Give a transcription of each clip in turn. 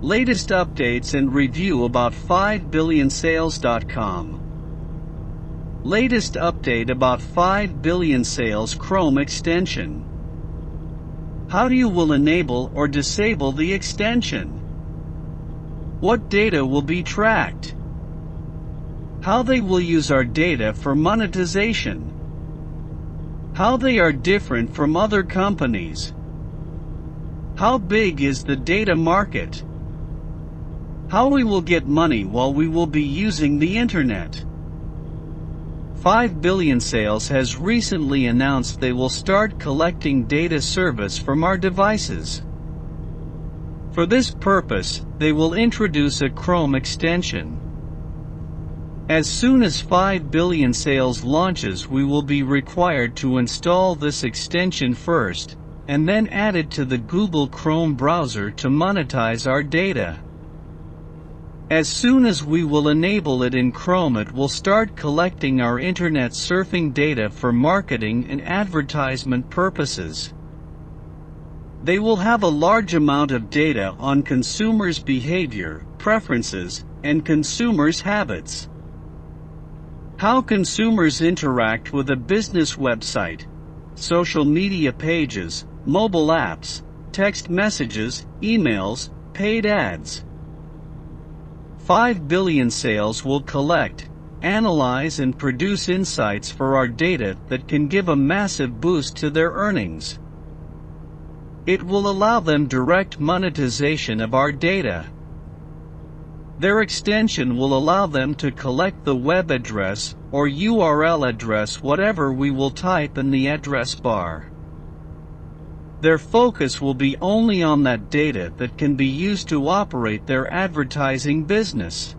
Latest updates and review about 5Billionsales.com. Latest update about 5Billionsales Chrome extension. How you will enable or disable the extension. What data will be tracked. How they will use our data for monetization. How they are different from other companies. How big is the data market? How we will get money while we will be using the internet. 5Billionsales has recently announced they will start collecting data service from our devices. For this purpose, they will introduce a Chrome extension. As soon as 5Billionsales launches, we will be required to install this extension first, and then add it to the Google Chrome browser to monetize our data. As soon as we will enable it in Chrome, it will start collecting our internet surfing data for marketing and advertisement purposes. They will have a large amount of data on consumers' behavior, preferences, and consumers' habits. How consumers interact with a business website, social media pages, mobile apps, text messages, emails, paid ads. 5Billionsales will collect, analyze and produce insights for our data that can give a massive boost to their earnings. It will allow them direct monetization of our data. Their extension will allow them to collect the web address or URL address, whatever we will type in the address bar. Their focus will be only on that data that can be used to operate their advertising business.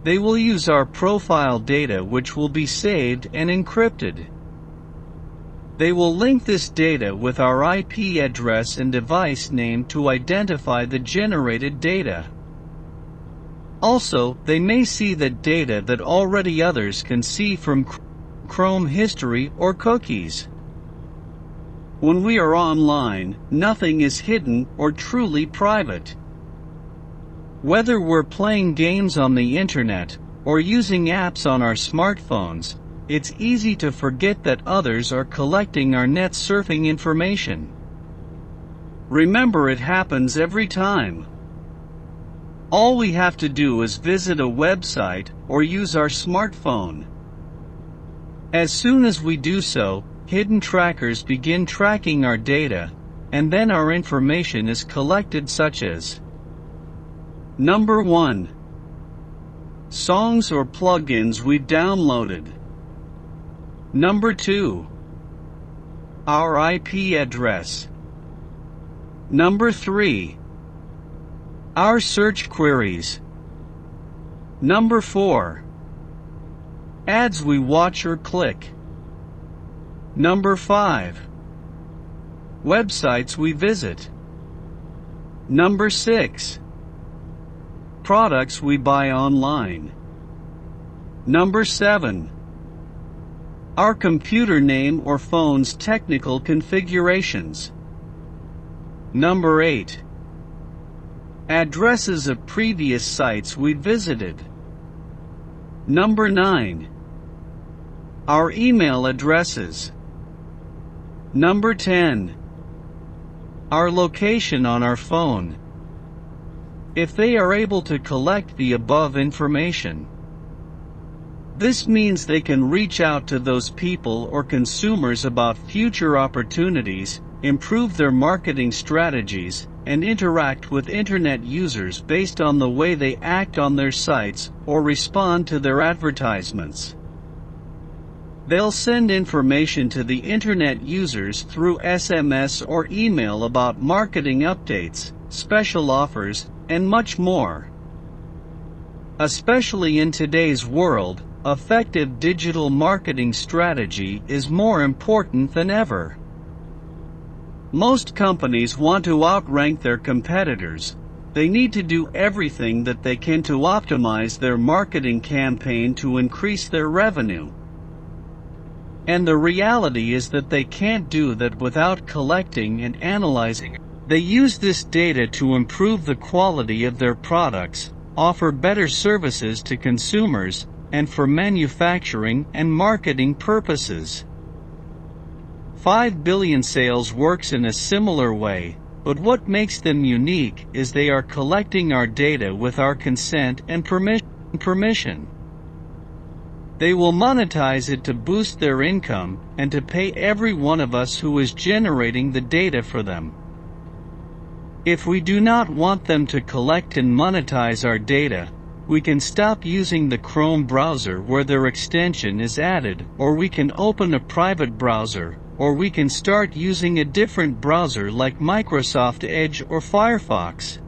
They will use our profile data, which will be saved and encrypted. They will link this data with our IP address and device name to identify the generated data. Also, they may see that data that already others can see from Chrome history or cookies. When we are online, nothing is hidden or truly private. Whether we're playing games on the internet or using apps on our smartphones, it's easy to forget that others are collecting our net surfing information. Remember, it happens every time. All we have to do is visit a website or use our smartphone. As soon as we do so, hidden trackers begin tracking our data, and then our information is collected, such as Number 1. Songs or plugins we've downloaded. Number 2. Our IP address. Number 3. Our search queries. Number 4. Ads we watch or click. Number 5. Websites we visit. Number 6. Products we buy online. Number 7. Our computer name or phone's technical configurations. Number 8. Addresses of previous sites we visited. Number 9. Our email addresses. Number 10. Our location on our phone. If they are able to collect the above information, this means they can reach out to those people or consumers about future opportunities, improve their marketing strategies, and interact with internet users based on the way they act on their sites or respond to their advertisements. They'll send information to the internet users through SMS or email about marketing updates, special offers, and much more. Especially in today's world, effective digital marketing strategy is more important than ever. Most companies want to outrank their competitors. They need to do everything that they can to optimize their marketing campaign to increase their revenue. And the reality is that they can't do that without collecting and analyzing They use this data to improve the quality of their products, offer better services to consumers, and for manufacturing and marketing purposes. 5Billionsales works in a similar way, but what makes them unique is they are collecting our data with our consent and permission. They will monetize it to boost their income and to pay every one of us who is generating the data for them. If we do not want them to collect and monetize our data, we can stop using the Chrome browser where their extension is added, or we can open a private browser, or we can start using a different browser like Microsoft Edge or Firefox.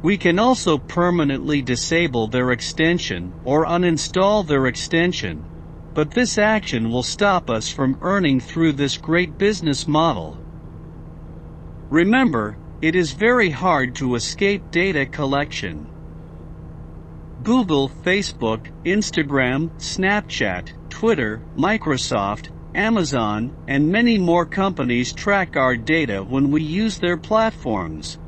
We can also permanently disable their extension or uninstall their extension, but this action will stop us from earning through this great business model. Remember, it is very hard to escape data collection. Google, Facebook, Instagram, Snapchat, Twitter, Microsoft, Amazon, and many more companies track our data when we use their platforms.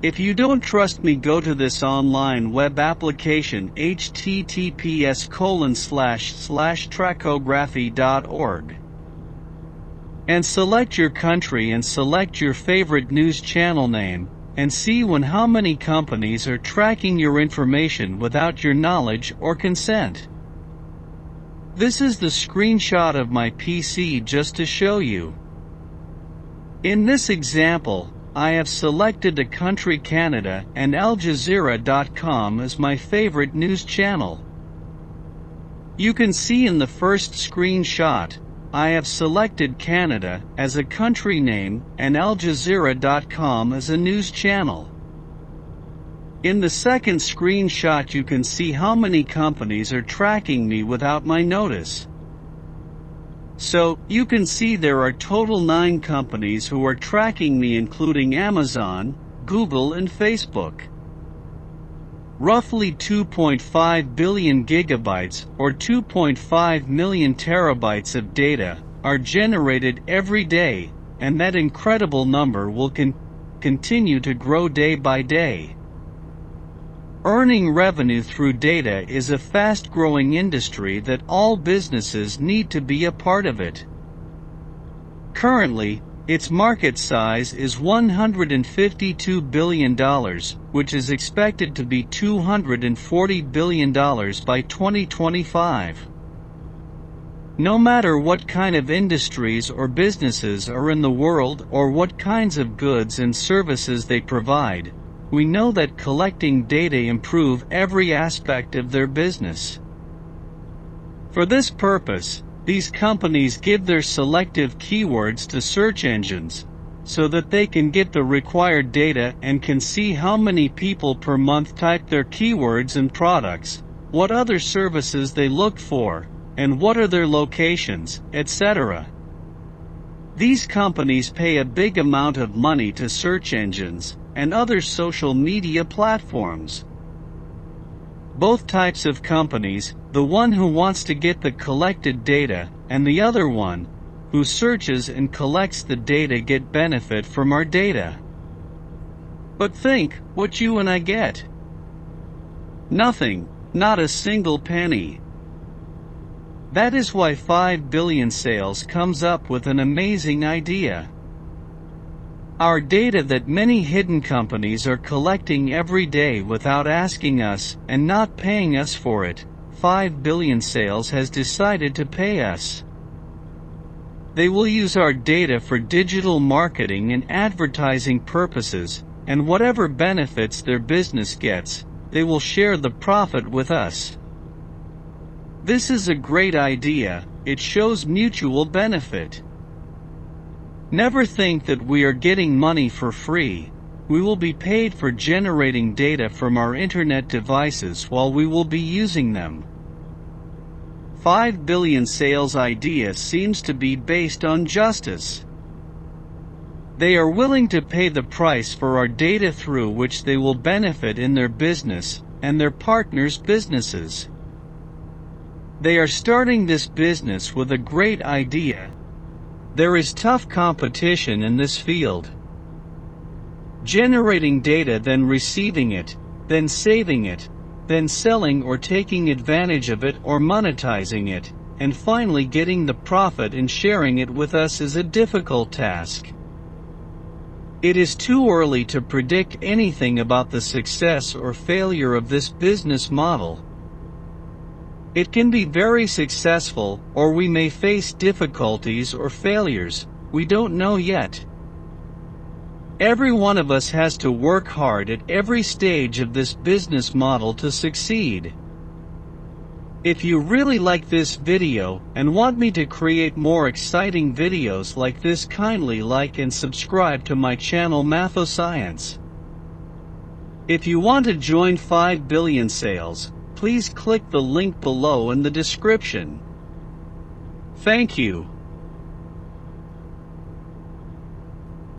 If you don't trust me, go to this online web application https://trackography.org and select your country and select your favorite news channel name, and see how many companies are tracking your information without your knowledge or consent. This is the screenshot of my PC just to show you. In this example, I have selected a country Canada and AlJazeera.com as my favorite news channel. You can see in the first screenshot, I have selected Canada as a country name and AlJazeera.com as a news channel. In the second screenshot you can see how many companies are tracking me without my notice. So, you can see there are total 9 companies who are tracking me, including Amazon, Google and Facebook. Roughly 2.5 billion gigabytes, or 2.5 million terabytes of data, are generated every day, and that incredible number will continue to grow day by day. Earning revenue through data is a fast-growing industry that all businesses need to be a part of it. Currently, its market size is $152 billion, which is expected to be $240 billion by 2025. No matter what kind of industries or businesses are in the world or what kinds of goods and services they provide, we know that collecting data improves every aspect of their business. For this purpose, these companies give their selective keywords to search engines, so that they can get the required data and can see how many people per month type their keywords and products, what other services they look for, and what are their locations, etc. These companies pay a big amount of money to search engines and other social media platforms. Both types of companies, the one who wants to get the collected data, and the other one, who searches and collects the data, get benefit from our data. But think what you and I get. Nothing, not a single penny. That is why 5Billionsales comes up with an amazing idea. Our data that many hidden companies are collecting every day without asking us and not paying us for it, 5Billionsales has decided to pay us. They will use our data for digital marketing and advertising purposes, and whatever benefits their business gets, they will share the profit with us. This is a great idea. It shows mutual benefit. Never think that we are getting money for free. We will be paid for generating data from our internet devices while we will be using them. 5Billionsales' idea seems to be based on justice. They are willing to pay the price for our data through which they will benefit in their business and their partners' businesses. They are starting this business with a great idea. There is tough competition in this field. Generating data, then receiving it, then saving it, then selling or taking advantage of it or monetizing it, and finally getting the profit and sharing it with us is a difficult task. It is too early to predict anything about the success or failure of this business model. It can be very successful, or we may face difficulties or failures, we don't know yet. Every one of us has to work hard at every stage of this business model to succeed. If you really like this video and want me to create more exciting videos like this, kindly like and subscribe to my channel Mathoscience. If you want to join 5 Billion Sales, please click the link below in the description. Thank you.